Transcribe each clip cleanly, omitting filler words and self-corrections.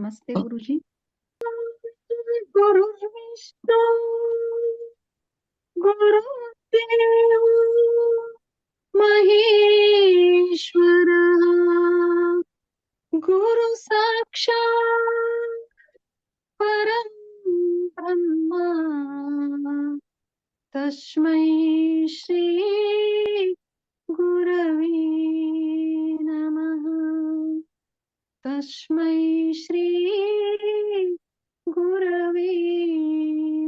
नमस्ते गुरुजी। गुरुर्विष्णु गुरुदेव महेश्वरः गुरु साक्षात् परं ब्रह्म तस्मै श्री गुरवे नमः। तस्मै श्री गुरवे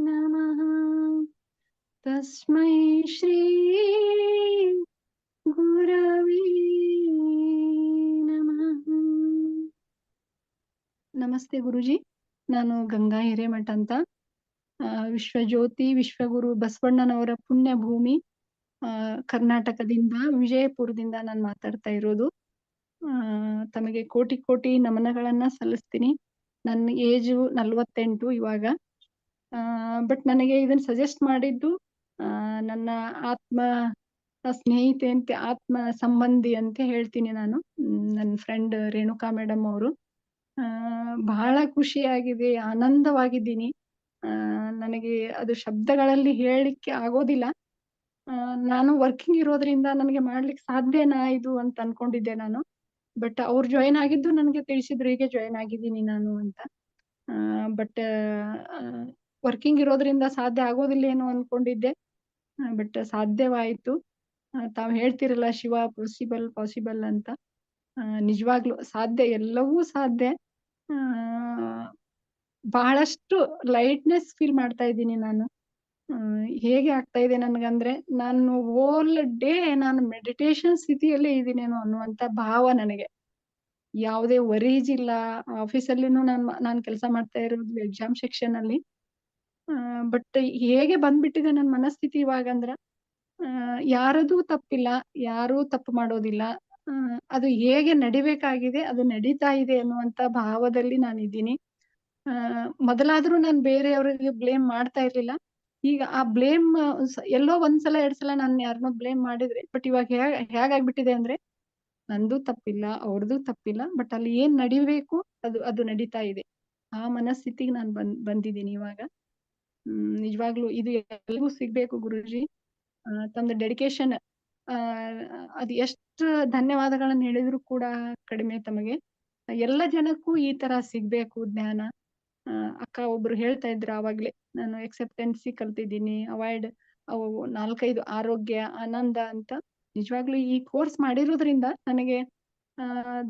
नमः। तस्मै श्री गुरवे नमः। ನಮಸ್ತೆ ಗುರುಜಿ, ನಾನು ಗಂಗಾ ಹಿರೇಮಠ ಅಂತ. ವಿಶ್ವಜ್ಯೋತಿ ವಿಶ್ವಗುರು ಬಸವಣ್ಣನವರ ಪುಣ್ಯ ಭೂಮಿ ಕರ್ನಾಟಕದಿಂದ, ವಿಜಯಪುರದಿಂದ ನಾನು ಮಾತಾಡ್ತಾ ಇರೋದು. ತಮಗೆ ಕೋಟಿ ಕೋಟಿ ನಮನಗಳನ್ನ ಸಲ್ಲಿಸ್ತೀನಿ. ನನ್ನ ಏಜು 48 ಇವಾಗ. ಬಟ್ ನನಗೆ ಇದನ್ನ ಸಜೆಸ್ಟ್ ಮಾಡಿದ್ದು ನನ್ನ ಆತ್ಮ ಸ್ನೇಹಿತೆ ಅಂತ, ಆತ್ಮ ಸಂಬಂಧಿ ಅಂತ ಹೇಳ್ತೀನಿ ನಾನು. ನನ್ನ ಫ್ರೆಂಡ್ ರೇಣುಕಾ ಮೇಡಮ್ ಅವರು. ಬಹಳ ಖುಷಿಯಾಗಿದೆ, ಆನಂದವಾಗಿದ್ದೀನಿ. ನನಗೆ ಅದು ಶಬ್ದಗಳಲ್ಲಿ ಹೇಳಲಿಕ್ಕೆ ಆಗೋದಿಲ್ಲ. ನಾನು ವರ್ಕಿಂಗ್ ಇರೋದ್ರಿಂದ ನನಗೆ ಮಾಡ್ಲಿಕ್ಕೆ ಸಾಧ್ಯನಾ ಇದು ಅಂತ ಅನ್ಕೊಂಡಿದ್ದೆ ನಾನು. ಬಟ್ ಅವ್ರು ಜಾಯಿನ್ ಆಗಿದ್ದು ನನಗೆ ತಿಳಿಸಿದ್ರು, ಹೀಗೆ ಜಾಯಿನ್ ಆಗಿದ್ದೀನಿ ನಾನು ಅಂತ. ಬಟ್ ವರ್ಕಿಂಗ್ ಇರೋದ್ರಿಂದ ಸಾಧ್ಯ ಆಗೋದಿಲ್ಲ ಏನೋ ಅನ್ಕೊಂಡಿದ್ದೆ. ಬಟ್ ಸಾಧ್ಯವಾಯಿತು. ತಾವ್ ಹೇಳ್ತಿರಲ್ಲ, ಶಿವ ಪಾಸಿಬಲ್ ಅಂತ. ನಿಜವಾಗ್ಲು ಸಾಧ್ಯ, ಎಲ್ಲವೂ ಸಾಧ್ಯ. ಬಹಳಷ್ಟು ಲೈಟ್ನೆಸ್ ಫೀಲ್ ಮಾಡ್ತಾ ಇದ್ದೀನಿ ನಾನು. ಹೇಗೆ ಆಗ್ತಾ ಇದೆ ನನ್ಗಂದ್ರೆ, ನಾನು ಹೋಲ್ ಡೇ ನಾನು ಮೆಡಿಟೇಷನ್ ಸ್ಥಿತಿಯಲ್ಲೇ ಇದ್ದೀನೇನೋ ಅನ್ನುವಂತ ಭಾವ ನನಗೆ. ಯಾವುದೇ ವರೀಸ್ ಇಲ್ಲ. ಆಫೀಸಲ್ಲಿನೂ ನಾನು ಕೆಲಸ ಮಾಡ್ತಾ ಇರೋದು ಎಕ್ಸಾಮ್ ಸೆಕ್ಷನ್ ಅಲ್ಲಿ. ಬಟ್ ಹೇಗೆ ಬಂದ್ಬಿಟ್ಟಿದೆ ನನ್ನ ಮನಸ್ಥಿತಿ ಇವಾಗಂದ್ರ, ಯಾರದೂ ತಪ್ಪಿಲ್ಲ, ಯಾರೂ ತಪ್ಪು ಮಾಡೋದಿಲ್ಲ. ಅದು ಹೇಗೆ ನಡಿಬೇಕಾಗಿದೆ ಅದು ನಡೀತಾ ಇದೆ ಅನ್ನುವಂತ ಭಾವದಲ್ಲಿ ನಾನಿದ್ದೀನಿ. ಮೊದಲಾದ್ರೂ ನಾನು ಬೇರೆಯವ್ರಿಗೆ ಬ್ಲೇಮ್ ಮಾಡ್ತಾ ಇರ್ಲಿಲ್ಲ. ಈಗ ಆ ಬ್ಲೇಮ್ ಎಲ್ಲೋ ಒಂದ್ಸಲ 2 ಸಲ ನಾನು ಯಾರನ್ನೋ ಬ್ಲೇಮ್ ಮಾಡಿದ್ರೆ, ಬಟ್ ಇವಾಗ ಹೇಗಾಗ್ಬಿಟ್ಟಿದೆ ಅಂದ್ರೆ, ನಂದು ತಪ್ಪಿಲ್ಲ, ಅವ್ರದ್ದು ತಪ್ಪಿಲ್ಲ, ಬಟ್ ಅಲ್ಲಿ ಏನ್ ನಡಿಬೇಕು ಅದು ನಡೀತಾ ಇದೆ. ಆ ಮನಸ್ಥಿತಿಗೆ ನಾನು ಬಂದಿದ್ದೀನಿ ಇವಾಗ. ನಿಜವಾಗ್ಲೂ ಇದು ಎಲ್ರಿಗೂ ಸಿಗ್ಬೇಕು ಗುರುಜಿ. ತಮ್ದು ಡೆಡಿಕೇಶನ್, ಅದು ಎಷ್ಟು ಧನ್ಯವಾದಗಳನ್ನ ಹೇಳಿದ್ರು ಕೂಡ ಕಡಿಮೆ ತಮಗೆ. ಎಲ್ಲ ಜನಕ್ಕೂ ಈ ತರ ಸಿಗ್ಬೇಕು ಜ್ಞಾನ. ಅಕ್ಕ ಒಬ್ರು ಹೇಳ್ತಾ ಇದ್ರು ಆವಾಗ್ಲೇ, ನಾನು ಎಕ್ಸೆಪ್ಟೆನ್ಸಿ ಕಲ್ತಿದ್ದೀನಿ, ಅವಾಯ್ಡ್ 4-5 ಆರೋಗ್ಯ, ಆನಂದ ಅಂತ. ನಿಜವಾಗ್ಲೂ ಈ ಕೋರ್ಸ್ ಮಾಡಿರೋದ್ರಿಂದ ನನಗೆ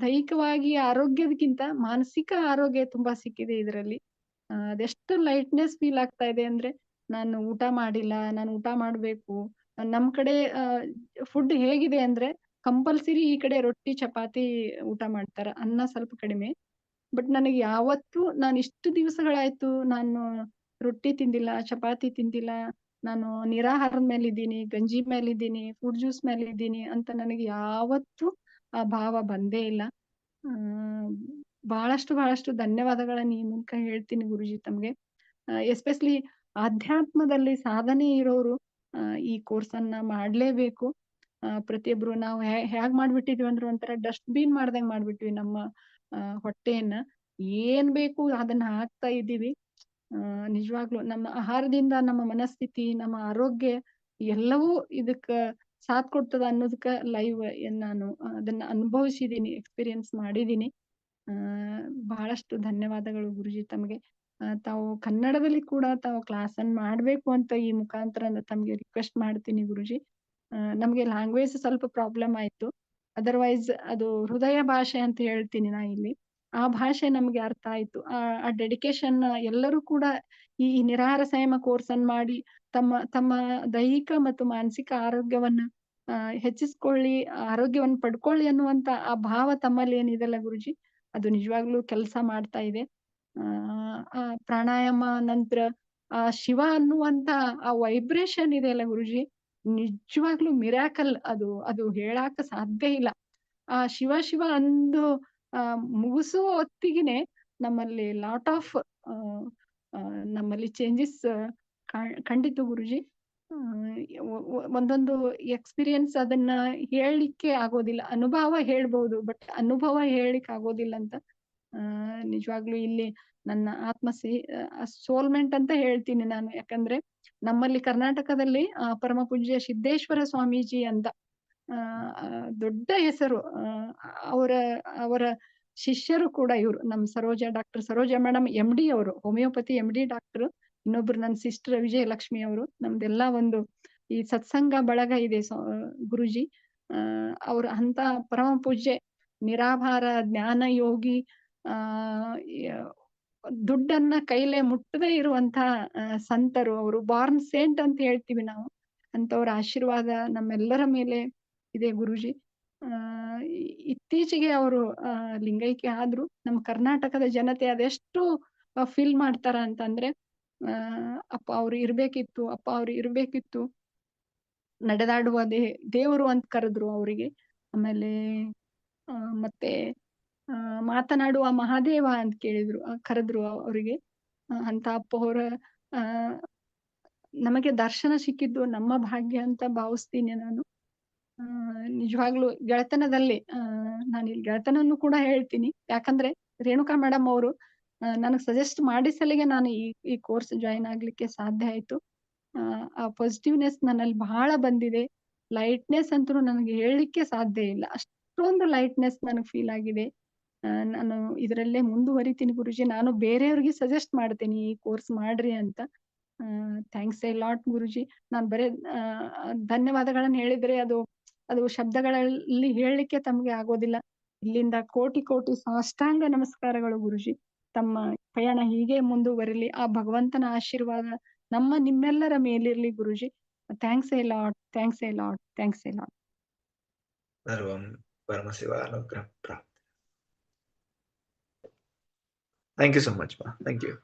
ದೈಹಿಕವಾಗಿ ಆರೋಗ್ಯದಕ್ಕಿಂತ ಮಾನಸಿಕ ಆರೋಗ್ಯ ತುಂಬಾ ಸಿಕ್ಕಿದೆ ಇದರಲ್ಲಿ. ಅದೆಷ್ಟು ಲೈಟ್ನೆಸ್ ಫೀಲ್ ಆಗ್ತಾ ಇದೆ ಅಂದ್ರೆ, ನಾನು ಊಟ ಮಾಡಿಲ್ಲ, ನಾನು ಊಟ ಮಾಡ್ಬೇಕು. ನಮ್ ಕಡೆ ಫುಡ್ ಹೇಗಿದೆ ಅಂದ್ರೆ, ಕಂಪಲ್ಸರಿ ಈ ಕಡೆ ರೊಟ್ಟಿ ಚಪಾತಿ ಊಟ ಮಾಡ್ತಾರ, ಅನ್ನ ಸ್ವಲ್ಪ ಕಡಿಮೆ. ಬಟ್ ನನಗೆ ಯಾವತ್ತೂ, ನಾನು ಇಷ್ಟು ದಿವಸಗಳಾಯ್ತು ನಾನು ರೊಟ್ಟಿ ತಿಂದಿಲ್ಲ, ಚಪಾತಿ ತಿಂದಿಲ್ಲ, ನಾನು ನಿರಾಹಾರದ ಮೇಲಿದ್ದೀನಿ, ಗಂಜಿ ಮೇಲಿದ್ದೀನಿ, ಫ್ರೂಟ್ ಜ್ಯೂಸ್ ಮೇಲಿದ್ದೀನಿ ಅಂತ ನನಗೆ ಯಾವತ್ತೂ ಆ ಭಾವ ಬಂದೇ ಇಲ್ಲ. ಬಹಳಷ್ಟು ಧನ್ಯವಾದಗಳನ್ನ ಈ ಮೂಲಕ ಹೇಳ್ತೀನಿ ಗುರುಜಿ ತಮ್ಗೆ. ಎಸ್ಪೆಷಲಿ ಆಧ್ಯಾತ್ಮದಲ್ಲಿ ಸಾಧನೆ ಇರೋರು ಈ ಕೋರ್ಸ್ ಅನ್ನ ಮಾಡ್ಲೇಬೇಕು. ಪ್ರತಿಯೊಬ್ರು ನಾವು ಹೇಗ್ ಮಾಡ್ಬಿಟ್ಟಿದ್ವಿ ಅಂದ್ರೆ, ಒಂಥರ ಡಸ್ಟ್ ಬಿನ್ ಮಾಡ್ದಂಗ್ ಮಾಡ್ಬಿಟ್ವಿ ನಮ್ಮ ಹೊಟ್ಟೆಯನ್ನ. ಏನ್ ಬೇಕು ಅದನ್ನ ಹಾಕ್ತಾ ಇದ್ದೀವಿ. ನಿಜವಾಗ್ಲು ನಮ್ಮ ಆಹಾರದಿಂದ ನಮ್ಮ ಮನಸ್ಥಿತಿ, ನಮ್ಮ ಆರೋಗ್ಯ ಎಲ್ಲವೂ ಇದಕ್ಕ ಸಾಥ್ ಕೊಡ್ತದ ಅನ್ನೋದಕ್ಕ ಲೈವ್ ನಾನು ಅದನ್ನ ಅನುಭವಿಸಿದೀನಿ, ಎಕ್ಸ್ಪೀರಿಯನ್ಸ್ ಮಾಡಿದೀನಿ. ಬಹಳಷ್ಟು ಧನ್ಯವಾದಗಳು ಗುರುಜಿ ತಮಗೆ. ತಾವು ಕನ್ನಡದಲ್ಲಿ ಕೂಡ ತಾವು ಕ್ಲಾಸ್ ಅನ್ನ ಮಾಡ್ಬೇಕು ಅಂತ ಈ ಮುಖಾಂತರ ತಮ್ಗೆ ರಿಕ್ವೆಸ್ಟ್ ಮಾಡ್ತೀನಿ ಗುರುಜಿ. ನಮ್ಗೆ ಲ್ಯಾಂಗ್ವೇಜ್ ಸ್ವಲ್ಪ ಪ್ರಾಬ್ಲಮ್ ಆಯ್ತು. ಅದರ್ವೈಸ್ ಅದು ಹೃದಯ ಭಾಷೆ ಅಂತ ಹೇಳ್ತೀನಿ ನಾ ಇಲ್ಲಿ. ಆ ಭಾಷೆ ನಮ್ಗೆ ಅರ್ಥ ಆಯ್ತು. ಆ ಡೆಡಿಕೇಶನ್ ಎಲ್ಲರೂ ಕೂಡ ಈ ನಿರಾಹಾರ ಸಂಯಮ ಕೋರ್ಸ್ ಅನ್ನ ಮಾಡಿ ತಮ್ಮ ದೈಹಿಕ ಮತ್ತು ಮಾನಸಿಕ ಆರೋಗ್ಯವನ್ನ ಹೆಚ್ಚಿಸ್ಕೊಳ್ಳಿ, ಆರೋಗ್ಯವನ್ನ ಪಡ್ಕೊಳ್ಳಿ ಅನ್ನುವಂತ ಆ ಭಾವ ತಮ್ಮಲ್ಲಿ ಏನಿದೆಲ್ಲ ಗುರುಜಿ, ಅದು ನಿಜವಾಗ್ಲೂ ಕೆಲಸ ಮಾಡ್ತಾ ಇದೆ. ಆ ಪ್ರಾಣಾಯಾಮ ನಂತರ ಆ ಶಿವ ಅನ್ನುವಂತ ಆ ವೈಬ್ರೇಷನ್ ಇದೆ ಅಲ್ಲ ಗುರುಜಿ, ನಿಜವಾಗ್ಲೂ ಮಿರಾಕಲ್. ಅದು ಹೇಳಾಕ ಸಾಧ್ಯ ಇಲ್ಲ. ಆ ಶಿವ ಅಂದು ಮುಗಿಸುವ ಹೊತ್ತಿಗೆನೆ ನಮ್ಮಲ್ಲಿ ಲಾಟ್ ಆಫ್ ನಮ್ಮಲ್ಲಿ ಚೇಂಜಸ್ ಕಂಡಿತು ಗುರುಜಿ. ಒಂದೊಂದು ಎಕ್ಸ್ಪೀರಿಯನ್ಸ್ ಅದನ್ನ ಹೇಳಲಿಕ್ಕೆ ಆಗೋದಿಲ್ಲ. ಅನುಭವ ಹೇಳ್ಬಹುದು, ಬಟ್ ಅನುಭವ ಹೇಳಲಿಕ್ಕೆ ಆಗೋದಿಲ್ಲ ಅಂತ ನಿಜವಾಗ್ಲೂ ಇಲ್ಲಿ ನನ್ನ ಸೋಲ್ಮೆಂಟ್ ಅಂತ ಹೇಳ್ತೀನಿ ನಾನು. ಯಾಕಂದ್ರೆ ನಮ್ಮಲ್ಲಿ ಕರ್ನಾಟಕದಲ್ಲಿ ಪರಮ ಪೂಜ್ಯ ಸಿದ್ದೇಶ್ವರ ಸ್ವಾಮೀಜಿ ಅಂತ ದೊಡ್ಡ ಹೆಸರು. ಅವರ ಅವರ ಶಿಷ್ಯರು ಕೂಡ ಇವ್ರು. ಡಾಕ್ಟರ್ ಸರೋಜಾ ಮೇಡಮ್ MD ಅವರು, ಹೋಮಿಯೋಪತಿ MD ಡಾಕ್ಟರ್. ಇನ್ನೊಬ್ರು ನನ್ನ ಸಿಸ್ಟರ್ ವಿಜಯಲಕ್ಷ್ಮಿ ಅವರು. ನಮ್ದೆಲ್ಲ ಒಂದು ಈ ಸತ್ಸಂಗ ಬಳಗ ಇದೆ ಗುರುಜಿ. ಅವ್ರ ಅಂತ ಪರಮ ಪೂಜ್ಯ ನಿರಾಭಾರ ಜ್ಞಾನ ಯೋಗಿ, ದುಡ್ಡನ್ನ ಕೈಲೇ ಮುಟ್ಟದೇ ಇರುವಂತ ಸಂತರು ಅವರು. ಬಾರ್ನ್ ಸೇಂಟ್ ಅಂತ ಹೇಳ್ತೀವಿ ನಾವು. ಅಂತವ್ರ ಆಶೀರ್ವಾದ ನಮ್ಮೆಲ್ಲರ ಮೇಲೆ ಇದೆ ಗುರುಜಿ. ಇತ್ತೀಚೆಗೆ ಅವರು ಲಿಂಗೈಕ್ಯ ಆದ್ರು. ನಮ್ಮ ಕರ್ನಾಟಕದ ಜನತೆ ಅದೆಷ್ಟು ಫೀಲ್ ಮಾಡ್ತಾರ ಅಂತಂದ್ರೆ, ಅಪ್ಪ ಅವ್ರು ಇರ್ಬೇಕಿತ್ತು, ನಡೆದಾಡುವ ದೇವರು ಅಂತ ಕರೆದ್ರು ಅವರಿಗೆ. ಆಮೇಲೆ ಮತ್ತೆ ಮಾತನಾಡುವ ಮಹಾದೇವ ಅಂತ ಕರೆದ್ರು ಅವರಿಗೆ. ಅಂತ ಅಪ್ಪ ಅವರ ನಮಗೆ ದರ್ಶನ ಸಿಕ್ಕಿದ್ದು ನಮ್ಮ ಭಾಗ್ಯ ಅಂತ ಭಾವಿಸ್ತೀನಿ ನಾನು. ನಿಜವಾಗ್ಲೂ ಗೆಳೆತನದಲ್ಲಿ ನಾನು ಇಲ್ಲಿ ಗೆಳೆತನನ್ನು ಕೂಡ ಹೇಳ್ತೀನಿ. ಯಾಕಂದ್ರೆ ರೇಣುಕಾ ಮೇಡಮ್ ಅವರು ನನಗ್ ಸಜೆಸ್ಟ್ ಮಾಡಿ ಸಲಿಗೆ ನಾನು ಈ ಕೋರ್ಸ್ ಜಾಯಿನ್ ಆಗ್ಲಿಕ್ಕೆ ಸಾಧ್ಯ ಆಯ್ತು. ಆ ಪಾಸಿಟಿವ್ನೆಸ್ ನನ್ನಲ್ಲಿ ಬಹಳ ಬಂದಿದೆ. ಲೈಟ್ನೆಸ್ ಅಂತೂ ನನಗೆ ಹೇಳಲಿಕ್ಕೆ ಸಾಧ್ಯ ಇಲ್ಲ. ಅಷ್ಟೊಂದು ಲೈಟ್ನೆಸ್ ನನಗೆ ಫೀಲ್ ಆಗಿದೆ. ನಾನು ಇದರಲ್ಲೇ ಮುಂದುವರಿತೀನಿ ಗುರುಜಿ. ನಾನು ಬೇರೆಯವ್ರಿಗೆ ಸಜೆಸ್ಟ್ ಮಾಡ್ತೀನಿ ಈ ಕೋರ್ಸ್ ಮಾಡ್ರಿ ಅಂತ. ಥ್ಯಾಂಕ್ಸ್ ಎ ಲಾಟ್ ಗುರುಜಿ. ನಾನು ಬರೇ ಧನ್ಯವಾದಗಳನ್ನ ಹೇಳಿದ್ರೆ ಅದು ಶಬ್ದಗಳಲ್ಲಿ ಹೇಳಲಿಕ್ಕೆ ತಮಗೆ ಆಗೋದಿಲ್ಲ. ಇಲ್ಲಿಂದ ಕೋಟಿ ಕೋಟಿ ಸಾಷ್ಟಾಂಗ ನಮಸ್ಕಾರಗಳು ಗುರುಜಿ. ತಮ್ಮ ಪಯಣ ಹೀಗೆ ಮುಂದುವರಿಲಿ. ಆ ಭಗವಂತನ ಆಶೀರ್ವಾದ ನಿಮ್ಮೆಲ್ಲರ ಮೇಲಿರ್ಲಿ Guruji. Thanks a lot, thanks a lot, thanks a lot. ಸರ್ವಂ ಪರಮಶಿವಾನುಗ್ರಹ ಪ್ರಾಪ್ತಿ. Thank you so much, ma. Thank you.